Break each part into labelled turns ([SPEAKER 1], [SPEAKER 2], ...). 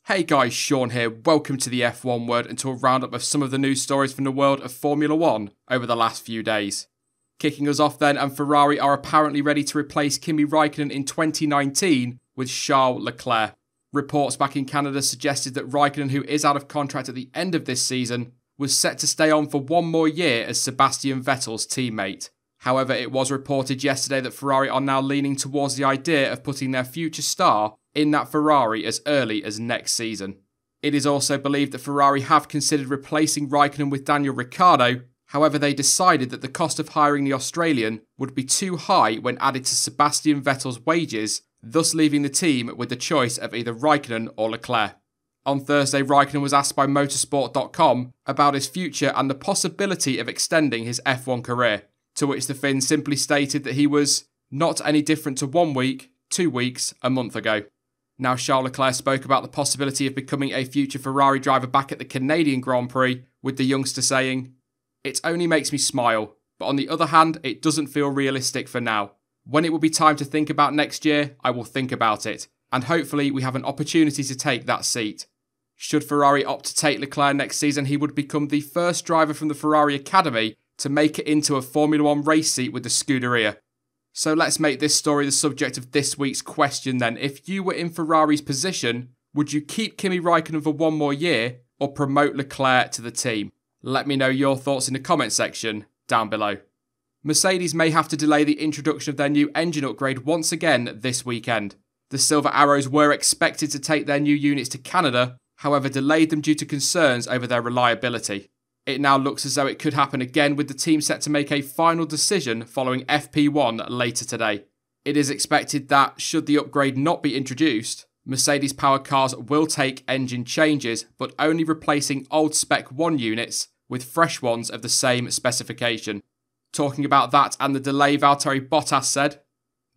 [SPEAKER 1] Hey guys, Sean here. Welcome to the F1 Word and to a roundup of some of the news stories from the world of Formula 1 over the last few days. Kicking us off then, and Ferrari are apparently ready to replace Kimi Raikkonen in 2019 with Charles Leclerc. Reports back in Canada suggested that Raikkonen, who is out of contract at the end of this season, was set to stay on for one more year as Sebastian Vettel's teammate. However, it was reported yesterday that Ferrari are now leaning towards the idea of putting their future star in that Ferrari as early as next season. It is also believed that Ferrari have considered replacing Raikkonen with Daniel Ricciardo. However, they decided that the cost of hiring the Australian would be too high when added to Sebastian Vettel's wages, thus leaving the team with the choice of either Raikkonen or Leclerc. On Thursday, Raikkonen was asked by motorsport.com about his future and the possibility of extending his F1 career, to which the Finn simply stated that he was not any different to 1 week, 2 weeks, a month ago. Now, Charles Leclerc spoke about the possibility of becoming a future Ferrari driver back at the Canadian Grand Prix, with the youngster saying, "It only makes me smile, but on the other hand, it doesn't feel realistic for now. When it will be time to think about next year, I will think about it, and hopefully we have an opportunity to take that seat." Should Ferrari opt to take Leclerc next season, he would become the first driver from the Ferrari Academy to make it into a Formula 1 race seat with the Scuderia. So let's make this story the subject of this week's question then. If you were in Ferrari's position, would you keep Kimi Raikkonen for one more year or promote Leclerc to the team? Let me know your thoughts in the comment section down below. Mercedes may have to delay the introduction of their new engine upgrade once again this weekend. The Silver Arrows were expected to take their new units to Canada, however delayed them due to concerns over their reliability. It now looks as though it could happen again, with the team set to make a final decision following FP1 later today. It is expected that, should the upgrade not be introduced, Mercedes-powered cars will take engine changes, but only replacing old Spec 1 units with fresh ones of the same specification. Talking about that and the delay, Valtteri Bottas said,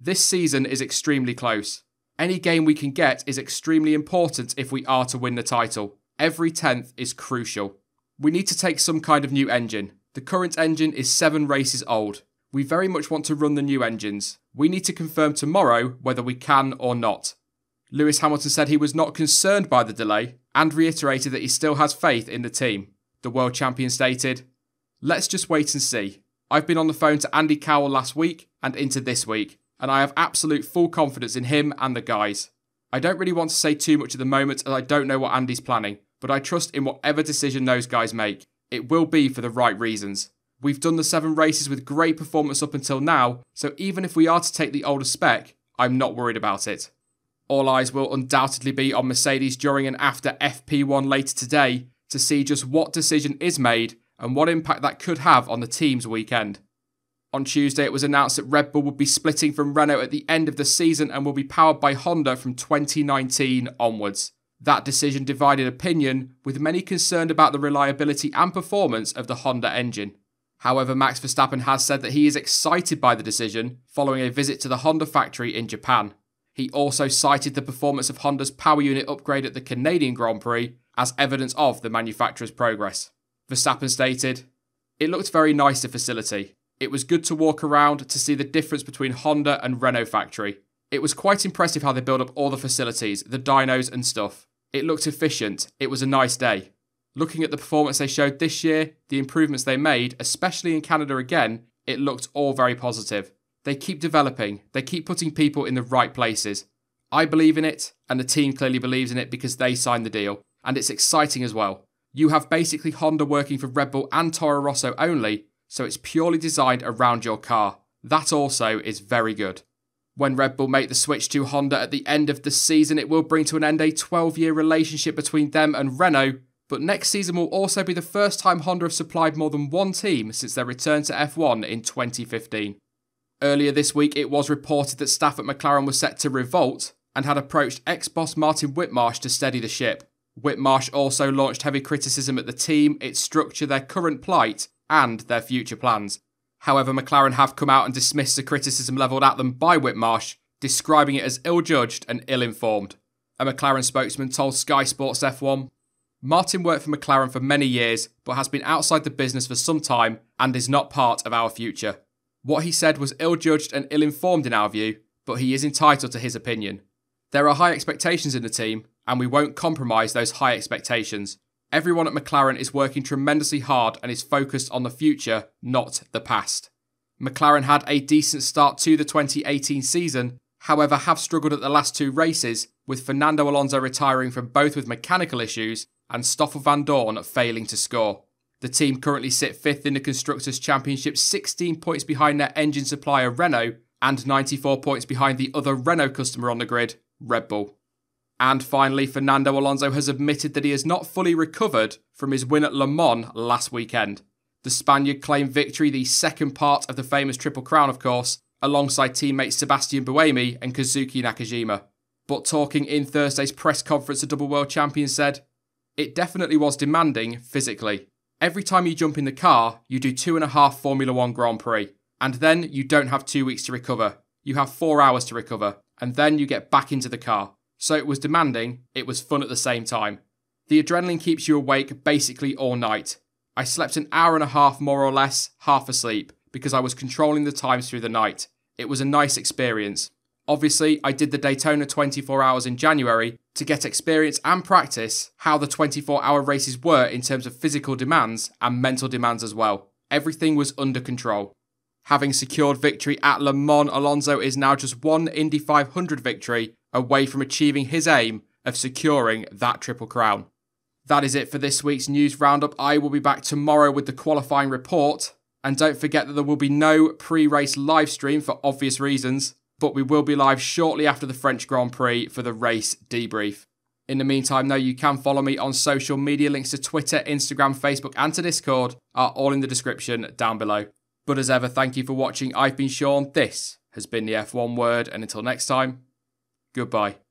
[SPEAKER 1] "This season is extremely close. Any game we can get is extremely important if we are to win the title. Every tenth is crucial. We need to take some kind of new engine. The current engine is 7 races old. We very much want to run the new engines. We need to confirm tomorrow whether we can or not." Lewis Hamilton said he was not concerned by the delay and reiterated that he still has faith in the team. The world champion stated, "Let's just wait and see. I've been on the phone to Andy Cowell last week and into this week, and I have absolute full confidence in him and the guys. I don't really want to say too much at the moment as I don't know what Andy's planning, but I trust in whatever decision those guys make. It will be for the right reasons. We've done the 7 races with great performance up until now, so even if we are to take the older spec, I'm not worried about it." All eyes will undoubtedly be on Mercedes during and after FP1 later today to see just what decision is made and what impact that could have on the team's weekend. On Tuesday, it was announced that Red Bull would be splitting from Renault at the end of the season and will be powered by Honda from 2019 onwards. That decision divided opinion, with many concerned about the reliability and performance of the Honda engine. However, Max Verstappen has said that he is excited by the decision following a visit to the Honda factory in Japan. He also cited the performance of Honda's power unit upgrade at the Canadian Grand Prix as evidence of the manufacturer's progress. Verstappen stated, "It looked very nice, the facility. It was good to walk around to see the difference between Honda and Renault factory. It was quite impressive how they build up all the facilities, the dynos and stuff. It looked efficient. It was a nice day. Looking at the performance they showed this year, the improvements they made, especially in Canada again, it looked all very positive. They keep developing. They keep putting people in the right places. I believe in it, and the team clearly believes in it because they signed the deal. And it's exciting as well. You have basically Honda working for Red Bull and Toro Rosso only, so it's purely designed around your car. That also is very good." When Red Bull make the switch to Honda at the end of the season, it will bring to an end a 12-year relationship between them and Renault, but next season will also be the first time Honda have supplied more than one team since their return to F1 in 2015. Earlier this week, it was reported that staff at McLaren were set to revolt and had approached ex-boss Martin Whitmarsh to steady the ship. Whitmarsh also launched heavy criticism at the team, its structure, their current plight, and their future plans. However, McLaren have come out and dismissed the criticism levelled at them by Whitmarsh, describing it as ill-judged and ill-informed. A McLaren spokesman told Sky Sports F1, "Martin worked for McLaren for many years, but has been outside the business for some time and is not part of our future. What he said was ill-judged and ill-informed in our view, but he is entitled to his opinion. There are high expectations in the team, and we won't compromise those high expectations. Everyone at McLaren is working tremendously hard and is focused on the future, not the past. McLaren had a decent start to the 2018 season, however have struggled at the last 2 races, with Fernando Alonso retiring from both with mechanical issues and Stoffel Van Dorn failing to score. The team currently sit 5th in the Constructors' Championship, 16 points behind their engine supplier Renault and 94 points behind the other Renault customer on the grid, Red Bull. And finally, Fernando Alonso has admitted that he has not fully recovered from his win at Le Mans last weekend. The Spaniard claimed victory, the second part of the famous Triple Crown of course, alongside teammates Sebastian Buemi and Kazuki Nakajima. But talking in Thursday's press conference, the double world champion said, "It definitely was demanding physically. Every time you jump in the car, you do 2.5 Formula 1 Grand Prix. And then you don't have 2 weeks to recover. You have 4 hours to recover. And then you get back into the car. So it was demanding, it was fun at the same time. The adrenaline keeps you awake basically all night. I slept an hour and a half more or less, half asleep, because I was controlling the times through the night. It was a nice experience. Obviously, I did the Daytona 24 hours in January to get experience and practice how the 24-hour races were in terms of physical demands and mental demands as well. Everything was under control." Having secured victory at Le Mans, Alonso is now just 1 Indy 500 victory away from achieving his aim of securing that Triple Crown. That is it for this week's news roundup. I will be back tomorrow with the qualifying report. And don't forget that there will be no pre-race live stream for obvious reasons, but we will be live shortly after the French Grand Prix for the race debrief. In the meantime, though, you can follow me on social media. Links to Twitter, Instagram, Facebook and to Discord are all in the description down below. But as ever, thank you for watching. I've been Sean. This has been the F1 Word, and until next time, goodbye.